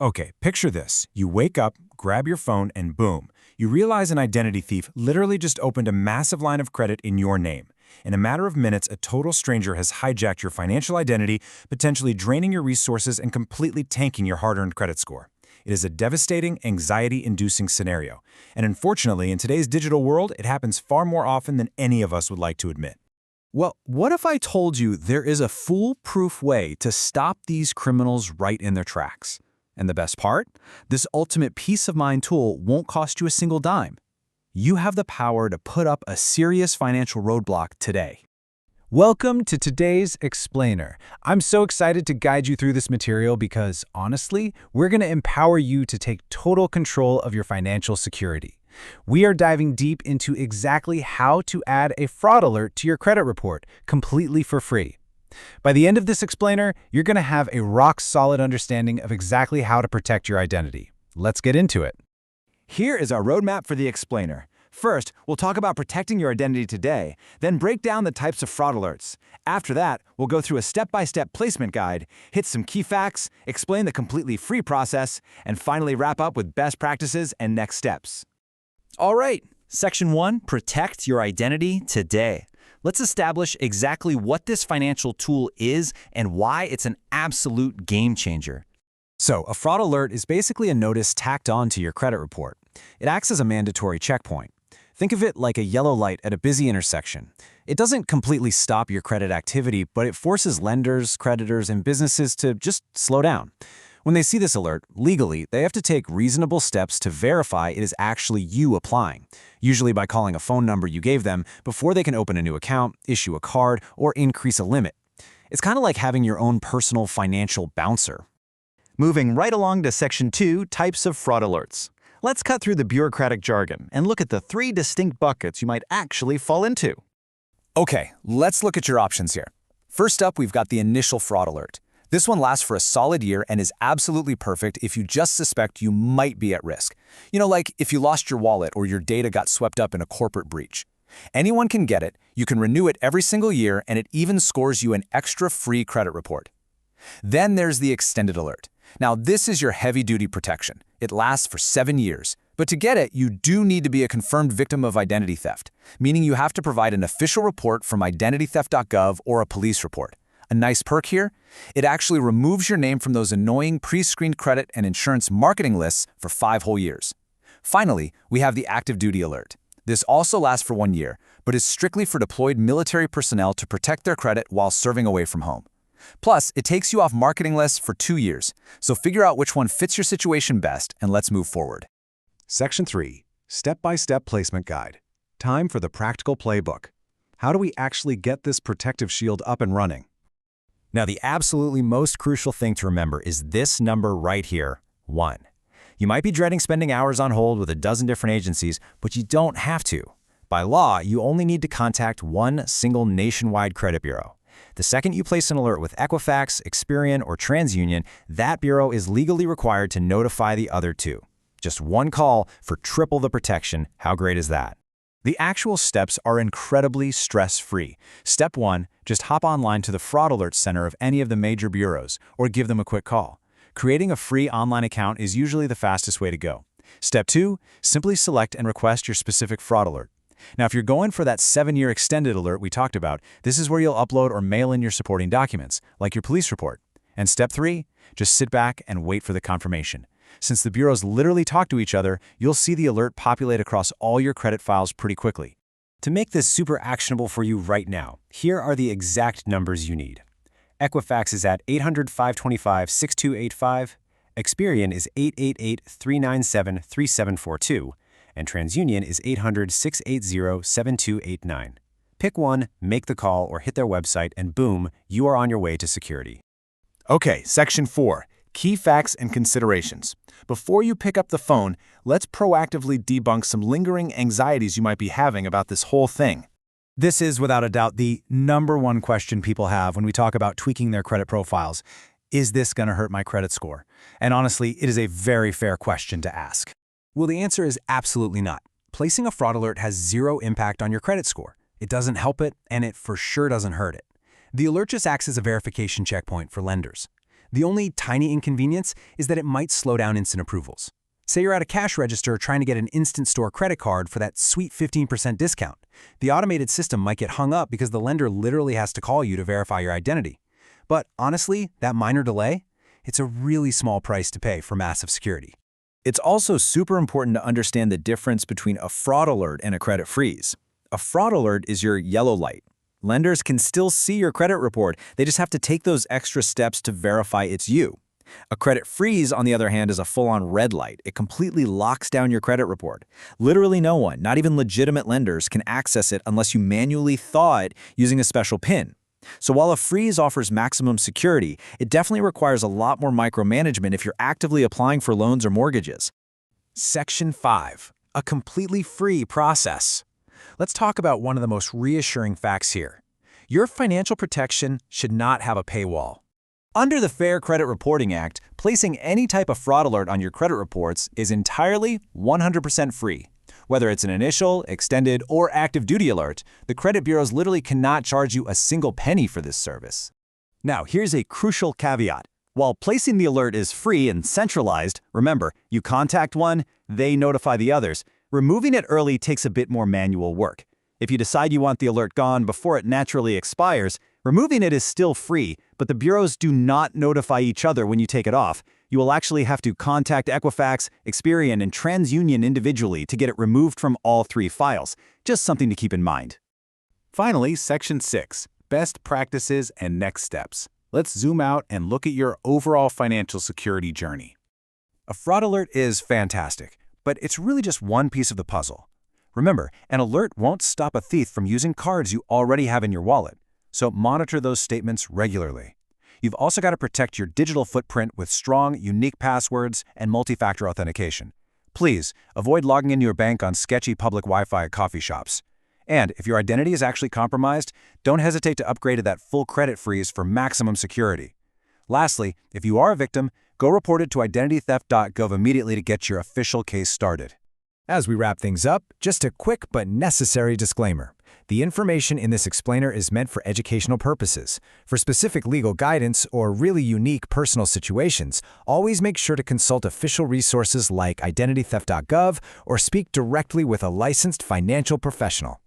Okay, picture this. You wake up, grab your phone, and boom, you realize an identity thief literally just opened a massive line of credit in your name. In a matter of minutes, a total stranger has hijacked your financial identity, potentially draining your resources and completely tanking your hard-earned credit score. It is a devastating, anxiety-inducing scenario. And unfortunately, in today's digital world, it happens far more often than any of us would like to admit. Well, what if I told you there is a foolproof way to stop these criminals right in their tracks? And the best part? This ultimate peace of mind tool won't cost you a single dime. You have the power to put up a serious financial roadblock today. Welcome to today's Explainer. I'm so excited to guide you through this material because, honestly, we're going to empower you to take total control of your financial security. We are diving deep into exactly how to add a fraud alert to your credit report completely for free. By the end of this explainer, you're going to have a rock-solid understanding of exactly how to protect your identity. Let's get into it. Here is our roadmap for the explainer. First, we'll talk about protecting your identity today, then break down the types of fraud alerts. After that, we'll go through a step-by-step placement guide, hit some key facts, explain the completely free process, and finally wrap up with best practices and next steps. All right, Section 1, protect your identity today. Let's establish exactly what this financial tool is and why it's an absolute game changer. So, a fraud alert is basically a notice tacked on to your credit report. It acts as a mandatory checkpoint. Think of it like a yellow light at a busy intersection. It doesn't completely stop your credit activity, but it forces lenders, creditors, and businesses to just slow down. When they see this alert, legally, they have to take reasonable steps to verify it is actually you applying, usually by calling a phone number you gave them before they can open a new account, issue a card, or increase a limit. It's kind of like having your own personal financial bouncer. Moving right along to Section 2, types of fraud alerts. Let's cut through the bureaucratic jargon and look at the 3 distinct buckets you might actually fall into. Okay, let's look at your options here. First up, we've got the initial fraud alert. This one lasts for a solid year and is absolutely perfect if you just suspect you might be at risk. You know, like if you lost your wallet or your data got swept up in a corporate breach. Anyone can get it, you can renew it every single year, and it even scores you an extra free credit report. Then there's the extended alert. Now, this is your heavy-duty protection. It lasts for 7 years. But to get it, you do need to be a confirmed victim of identity theft, meaning you have to provide an official report from identitytheft.gov or a police report. A nice perk here? It actually removes your name from those annoying pre-screened credit and insurance marketing lists for 5 whole years. Finally, we have the active duty alert. This also lasts for 1 year, but is strictly for deployed military personnel to protect their credit while serving away from home. Plus, it takes you off marketing lists for 2 years, so figure out which one fits your situation best and let's move forward. Section 3, Step-by-Step Placement Guide. Time for the practical playbook. How do we actually get this protective shield up and running? Now, the absolutely most crucial thing to remember is this number right here, 1. You might be dreading spending hours on hold with a dozen different agencies, but you don't have to. By law, you only need to contact one single nationwide credit bureau. The second you place an alert with Equifax, Experian, or TransUnion, that bureau is legally required to notify the other 2. Just one call for triple the protection. How great is that? The actual steps are incredibly stress-free. Step 1, just hop online to the Fraud Alert Center of any of the major bureaus, or give them a quick call. Creating a free online account is usually the fastest way to go. Step 2, simply select and request your specific fraud alert. Now, if you're going for that 7-year extended alert we talked about, this is where you'll upload or mail in your supporting documents, like your police report. And Step 3, just sit back and wait for the confirmation. Since the bureaus literally talk to each other, you'll see the alert populate across all your credit files pretty quickly. To make this super actionable for you right now, here are the exact numbers you need. Equifax is at 800-525-6285, Experian is 888-397-3742, and TransUnion is 800-680-7289. Pick one, make the call, or hit their website, and boom, you are on your way to security. Okay, Section 4, key facts and considerations. Before you pick up the phone, let's proactively debunk some lingering anxieties you might be having about this whole thing. This is, without a doubt, the #1 question people have when we talk about tweaking their credit profiles. Is this going to hurt my credit score? And honestly, it is a very fair question to ask. Well, the answer is absolutely not. Placing a fraud alert has 0 impact on your credit score. It doesn't help it, and it for sure doesn't hurt it. The alert just acts as a verification checkpoint for lenders. The only tiny inconvenience is that it might slow down instant approvals. Say you're at a cash register trying to get an instant store credit card for that sweet 15% discount. The automated system might get hung up because the lender literally has to call you to verify your identity. But honestly, that minor delay, it's a really small price to pay for massive security. It's also super important to understand the difference between a fraud alert and a credit freeze. A fraud alert is your yellow light. Lenders can still see your credit report, they just have to take those extra steps to verify it's you. A credit freeze, on the other hand, is a full-on red light. It completely locks down your credit report. Literally no one, not even legitimate lenders, can access it unless you manually thaw it using a special PIN. So while a freeze offers maximum security, it definitely requires a lot more micromanagement if you're actively applying for loans or mortgages. Section 5. A completely free process. Let's talk about one of the most reassuring facts here. Your financial protection should not have a paywall. Under the Fair Credit Reporting Act, placing any type of fraud alert on your credit reports is entirely 100% free. Whether it's an initial, extended, or active duty alert, the credit bureaus literally cannot charge you a single penny for this service. Now, here's a crucial caveat. While placing the alert is free and centralized, remember, you contact one, they notify the others. Removing it early takes a bit more manual work. If you decide you want the alert gone before it naturally expires, removing it is still free, but the bureaus do not notify each other when you take it off. You will actually have to contact Equifax, Experian, and TransUnion individually to get it removed from all 3 files. Just something to keep in mind. Finally, Section 6, Best Practices and Next Steps. Let's zoom out and look at your overall financial security journey. A fraud alert is fantastic, but it's really just one piece of the puzzle. Remember, an alert won't stop a thief from using cards you already have in your wallet, so monitor those statements regularly. You've also got to protect your digital footprint with strong, unique passwords and multi-factor authentication. Please, avoid logging into your bank on sketchy public Wi-Fi at coffee shops. And if your identity is actually compromised, don't hesitate to upgrade to that full credit freeze for maximum security. Lastly, if you are a victim, go report it to identitytheft.gov immediately to get your official case started. As we wrap things up, just a quick but necessary disclaimer. The information in this explainer is meant for educational purposes. For specific legal guidance or really unique personal situations, always make sure to consult official resources like identitytheft.gov or speak directly with a licensed financial professional.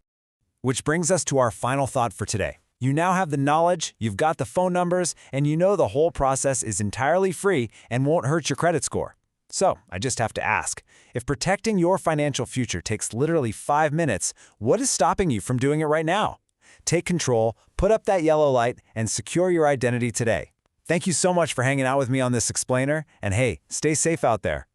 Which brings us to our final thought for today. You now have the knowledge, you've got the phone numbers, and you know the whole process is entirely free and won't hurt your credit score. So, I just have to ask, if protecting your financial future takes literally 5 minutes, what is stopping you from doing it right now? Take control, put up that yellow light, and secure your identity today. Thank you so much for hanging out with me on this explainer, and hey, stay safe out there.